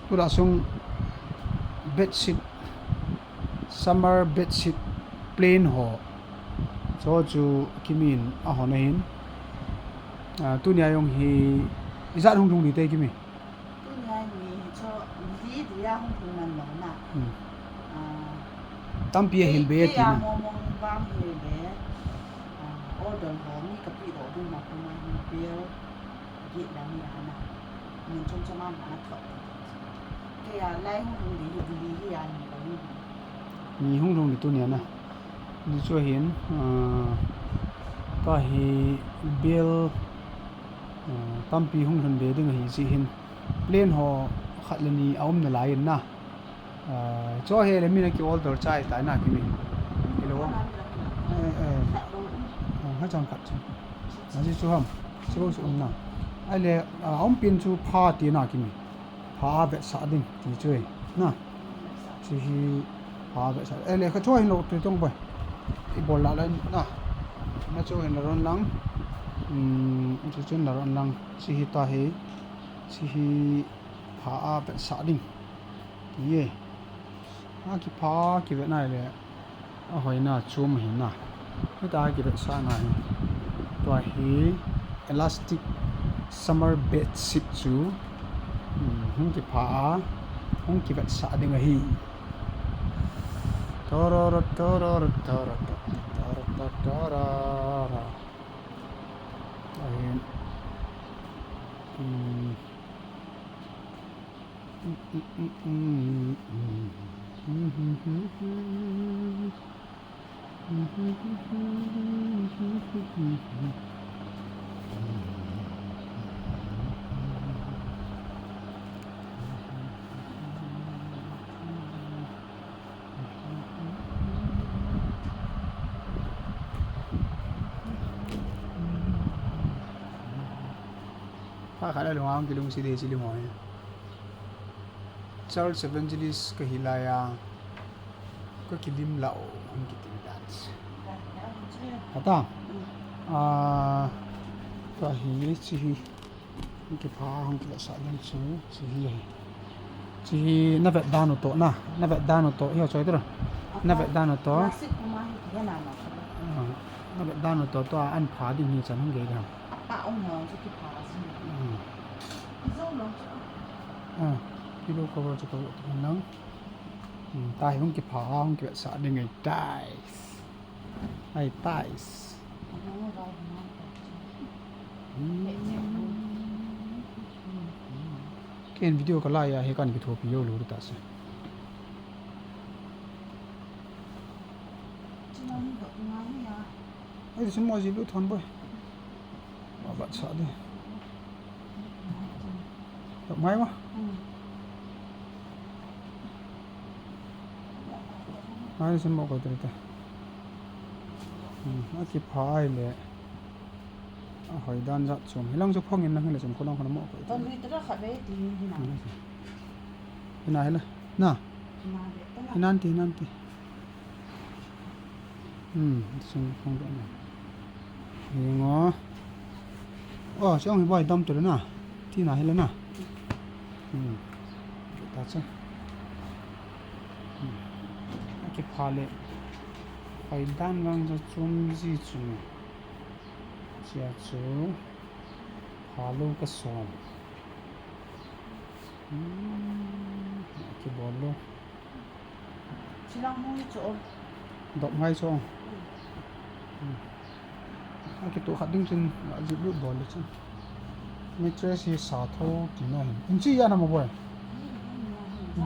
tu la sung bedsheet summer bedsheet plain ho cho chu kimin a hon hin tu nya yong hi izat hung thung ni te kimi tu nya ni cho li dia hung thung nan lo na tam pi hin be ti ya mo wang he be order ho ni ka pi ro du ma ko ma ni bill gi dang ya na mình trong cho ăn ăn thọ cái lai hung thung đi cái này là ni hung thung ni tu nya na ni cho hin ka hi bill tam pi hung thung be ding hi chi hin plain ho khat le ni aum na lai na cho he le mi na ki order chai tai na ki mi hello ha chang kat chang na ji chu ham chu su na ai le aum pin chu pha ti na ki mi pha be sa ding ti chui na chi hi pha be sa ai le kha cho hin lo tu tong bai I bol la la na na cho hin la ron lang chu chen la ron lang chi hi ta he chi hi pha be sa ding ye ki pha ki ve nai le a hoi na chum hin na ni ta ki ve sa na hi to hi elastic summer bedsheet chu hung ki pha hung ki ve sa ding hi tororo tororo tororo tororo tororo ahin khá là long cái lung xí đề xí lung hỏi Charles Evangelist cái hilaya có cái lim lậu không cái tiếng dance hả ta cái hi chỉ cái phá không cái sao lên số chỉ nó vẽ đan to na nó vẽ đan to hiểu chơi chưa nó vẽ đan to nó vẽ đan to ăn phá đi như chẳng không ghê đâu kilo cover cho cậu tụi nắng tai không kịp phá không kịp sợ đi ngày tai cái video có like hay còn cái thuộc video luôn ta sẽ ấy thì mọi gì lúc thon bơi mà bạn sợ đi đọc máy quá ai xin một cái từ từ nó kịp phải lệ hỏi đan giật xuống hay lăng chụp phong nhìn năng là chụp con lăng con mỏ cái con đi tới khắp đấy thì thế này là nè nanti xin phong độ này thì ngó chứ ông phải đâm từ đó nè thì này là nè ta chứ cái phá lệ phải đan vang cho chung gì chú chia chú phá lô cái sòng cái bò lô chỉ làm mỗi chỗ động hai chỗ cái tổ khát đinh trên là giúp đỡ bò lên trên mấy trái thì xả thô thì này anh chị ăn mà bò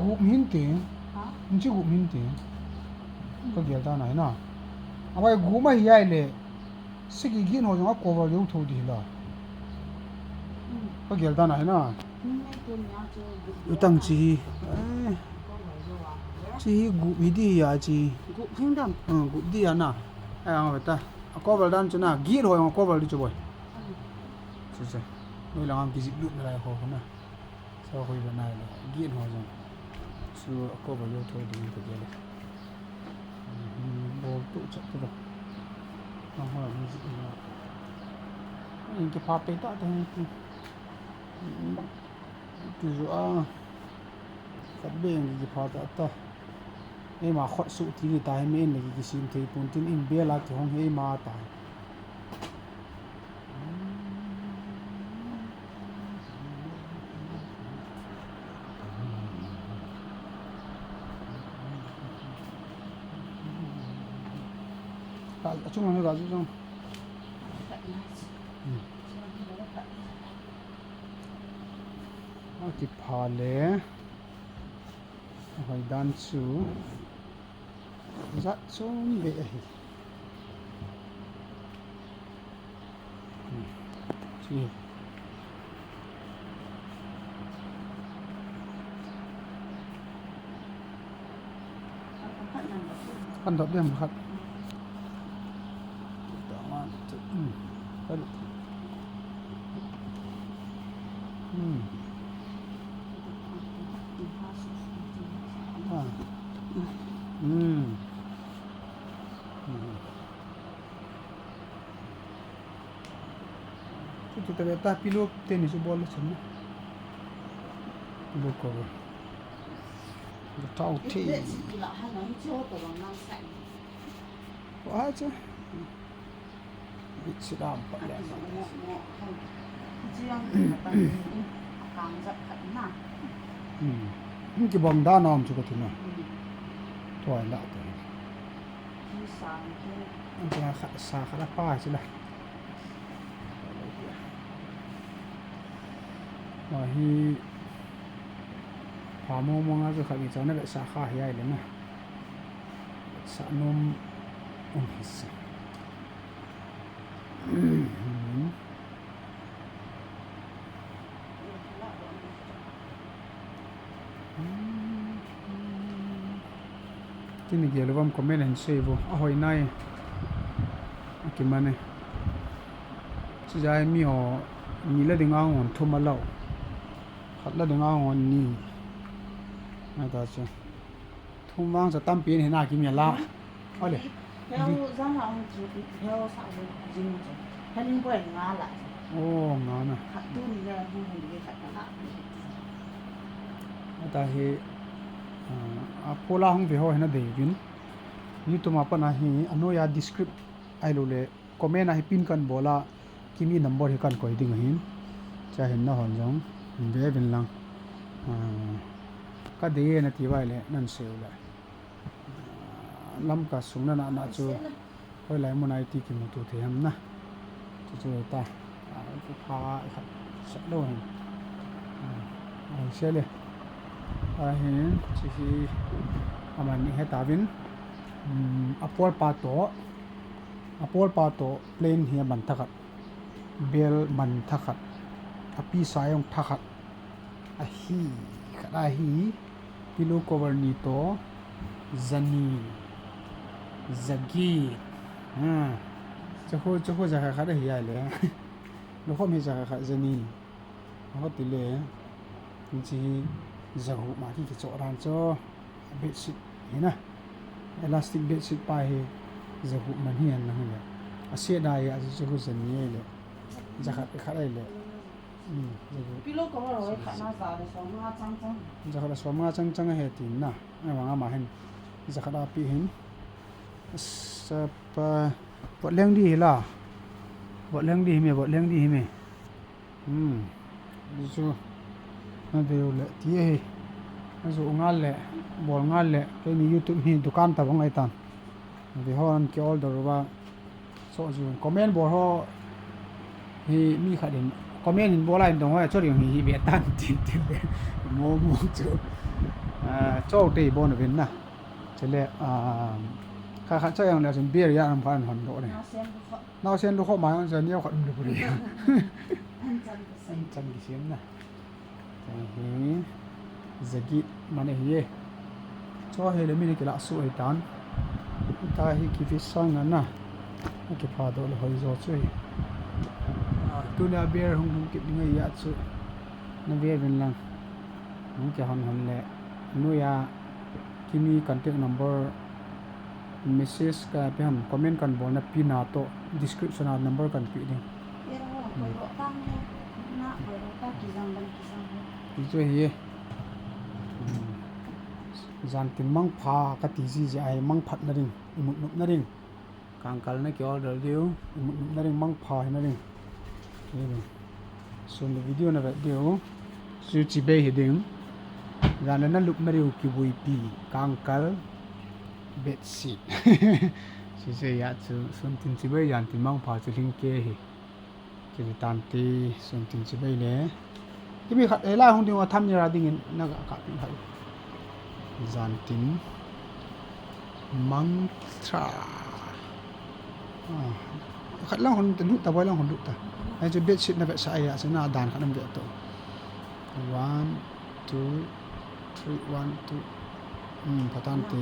gục miếng tiền anh chị gục miếng tiền có gì ta này nè à vậy gục mà vậy lệ sức gì kia nó giống có vào yếu thô thì là có gì ta này nè Utin chị gục đi à chị gục hình đầm gục đi à nè ai vậy ta có vào đan chỗ nào ghi rồi mà có vào đi chỗ bồi chứ đây là cái dịch vụ này họ không nè sau khi bên này là ghi họ rồi chưa có vào vô thôi thì cái gì này bộ tụ chặt cái đó không phải cái gì nữa cái pha bê ta thì rồi phát bên cái phá ta em mà khót sụt thì ta em này cái sim thì cũng tin in bia là thì không em mà ta chung là cái chung cái phá lệ hồi đan su rất chung về chị ăn đập điểm khát itu ternyata pilot tenis bola sana pilot cover tahu ti apa aja Bedsheet apa ya cái bóng đá nào cũng có nào thôi đã rồi anh ta khát xa khát pa chứ là mà hi phá mông mông cái khát bị cháu nó bị xa khá hay lắm nè xa nôm hít cái này giờ làm comment and save hồi nay cái mà này chỉ là mi họ mi là đừng ăn ngon thua mà lâu khát là đừng ăn ngon ni này ta chứ thua mang sẽ tam biến thế nào cái miệng la ở đây theo giá là ông theo sao dừng theo những quầy ngã lại ngã nè khát tu thì ra không được khát lại ta hi pola hong ve ho hena de vin youtube apa na hi anoya descript ai lo le comment hi pin kan bola KIMMI number hi kan koi ding hin cha hin na hon jong ve vin lang ka de na ti vai le nan seu la lam ka sung na na chu hoi lai mon ai ti ki mu tu the ham na chu ta ku pha sa lo hin sẽ le hiện chỉ mà ni hết tavin apol pato plane hi ban thakat bel man thakat api sayong thakat a hi khada hi pillow cover ni to zani zagi cho za khada hi ai le nó không hề za khada zani nó tỷ lệ chỉ giờ mà khi cái chỗ đàn cho bedsheet thế này elastic bedsheet bài giờ mà hiền là này xe đài cho cái dần như này giờ khát đây là pillow cover rồi khát na giá để sống nga trăng trăng giờ khát sống nga trăng trăng hay tiền na ai mà hen giờ khát api hen sắp vợ leng đi là vợ leng đi mẹ đi chưa nó đều lệ tía nó dụ ngal lệ bol ngal lệ cái này YouTube hi dukan ta bang ai tan vì họ ăn kêu đồ ba so ju comment bol họ hi mi khá đến comment in bol lại đồng hoa cho điểm hi việt tan tin mô chú cho tây bol ở bên na cho lệ khá cho yang là chuẩn bị ra làm phản hoàn độ này nào xem lúc họ mà giờ nhiều khoản được rồi chân cái xem nè hi zagi mana hi cho he le mi ke la su ai tan ta hi ki fi sang na ke pha do le hoi zo chu tu na bear hung ke ngai ya chu na ve vin lang hung ke hon le nu ya KIMMI contact number message ka pe ham comment kan bon na pin na to description na number kan pi ding tí chơi hi dàn tin mang pha cái tí gì ai mang phát na đình một nụ na đình càng cả nó kiểu order điếu một nụ na đình mang pha na đình xuân video này vậy điếu sự chỉ bay hi đình dàn nó lúc na điếu kêu bùi pi càng cả bedsheet chỉ chơi ya chú xuân tin chỉ bay dàn tin mang pha chú linh kê hi chỉ tàn tì xuân tin chỉ bay nè cái bị khát ấy là không điều tham gia đình nó cả bị khát dàn tin mantra khát lang hồn tin hút ta bay lang hồn hút ta ai cho biết shit na vậy sai ya sẽ na đàn khát năm vậy to 1 2 3 1 2 phatan tì